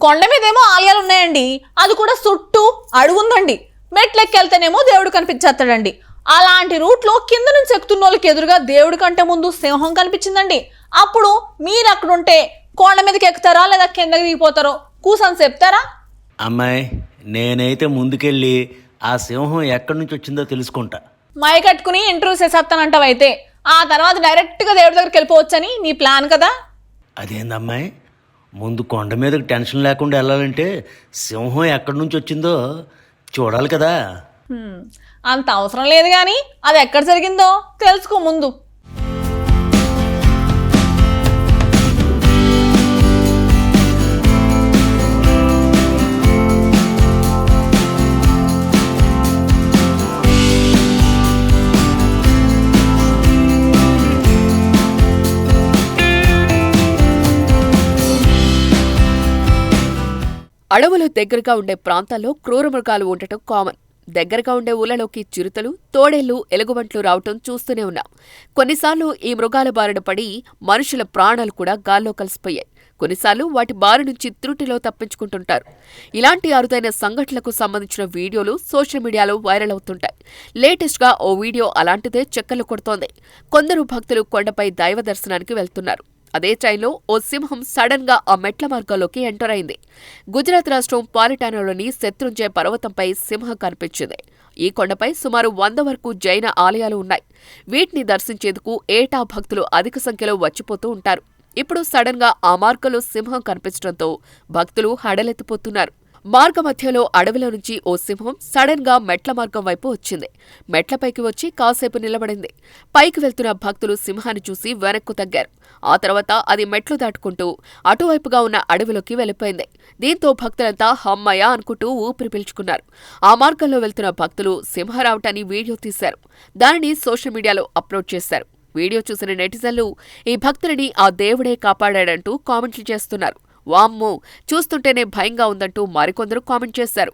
కొండ మీదేమో ఆలయాలు ఉన్నాయండి, అది కూడా చుట్టూ అడుగుందండి. మెట్లెక్కెళ్తేనేమో దేవుడు కనిపించేస్తాడండి. అలాంటి రూట్లో కింద నుంచి ఎక్కుతున్న వాళ్ళకి ఎదురుగా దేవుడి కంటే ముందు సింహం కనిపించిందండి. అప్పుడు మీరు అక్కడుంటే కొండ మీదకి ఎక్కుతారా లేదా కిందకి దిగిపోతారో కూసని చెప్తారా? అమ్మాయి, నేనైతే ముందుకెళ్ళి ఆ సింహం ఎక్కడి నుంచి వచ్చిందో తెలుసుకుంటా. మై కట్టుకుని ఇంటర్వ్యూ చేసేస్తానంటావైతే ఆ తర్వాత డైరెక్ట్గా దేవుడి దగ్గరికి వెళ్ళిపోవచ్చని నీ ప్లాన్ కదా? అదేందమ్మాయి, ముందు కొండ మీదకి టెన్షన్ లేకుండా వెళ్ళాలంటే సింహం ఎక్కడి నుంచి వచ్చిందో చూడాలి కదా. అంత అవసరం లేదు, కానీ అది ఎక్కడ జరిగిందో తెలుసుకో ముందు. అడవులు దగ్గరగా ఉండే ప్రాంతాల్లో క్రూర మృగాలు ఉండటం కామన్. దగ్గరగా ఉండే ఊళ్ళలోకి చిరుతలు, తోడేళ్లు, ఎలుగుబంట్లు రావటం చూస్తూనే ఉన్నాం. కొన్నిసార్లు ఈ మృగాల బారిన పడి మనుషుల ప్రాణాలు కూడా గాల్లో కలిసిపోయాయి. కొన్నిసార్లు వాటి బారి నుంచి త్రుటిలో తప్పించుకుంటుంటారు. ఇలాంటి అరుదైన సంఘటనలకు సంబంధించిన వీడియోలు సోషల్ మీడియాలో వైరల్ అవుతుంటాయి. లేటెస్ట్గా ఓ వీడియో అలాంటిదే చక్కర్లు కొడుతోంది. కొందరు భక్తులు కొండపై దైవ దర్శనానికి వెళ్తున్నారు. అదే టైంలో ఓ సింహం సడన్ గా ఆ మెట్ల మార్గంలోకి ఎంటర్ అయింది. గుజరాత్ రాష్ట్రం పాలిటానాలోని శత్రుంజయ పర్వతంపై సింహం కనిపించింది. ఈ కొండపై సుమారు 100 వరకు జైన ఆలయాలు ఉన్నాయి. వీటిని దర్శించేందుకు ఏటా భక్తులు అధిక సంఖ్యలో వచ్చిపోతూ ఉంటారు. ఇప్పుడు సడన్ గా ఆ మార్గంలో సింహం కనిపించడంతో భక్తులు హడలెత్తిపోతున్నారు. మార్గమధ్యలో అడవిలో నుంచి ఓ సింహం సడన్ గా మెట్ల మార్గం వైపు వచ్చింది. మెట్లపైకి వచ్చి కాసేపు నిలబడింది. పైకి వెళ్తున్న భక్తులు సింహాన్ని చూసి వెనక్కు తగ్గారు. ఆ తర్వాత అది మెట్లు దాటుకుంటూ అటువైపుగా ఉన్న అడవిలోకి వెళ్లిపోయింది. దీంతో భక్తులంతా హమ్మయ్య అనుకుంటూ ఊపిరి పీల్చుకున్నారు. ఆ మార్గంలో వెళ్తున్న భక్తులు సింహరావటాన్ని వీడియో తీశారు. దానిని సోషల్ మీడియాలో అప్లోడ్ చేశారు. వీడియో చూసిన నెటిజన్లు ఈ భక్తులని ఆ దేవుడే కాపాడాడంటూ కామెంట్లు చేస్తున్నారు. వామ్మో, చూస్తుంటేనే భయంగా ఉందంటూ మరికొందరు కామెంట్ చేశారు.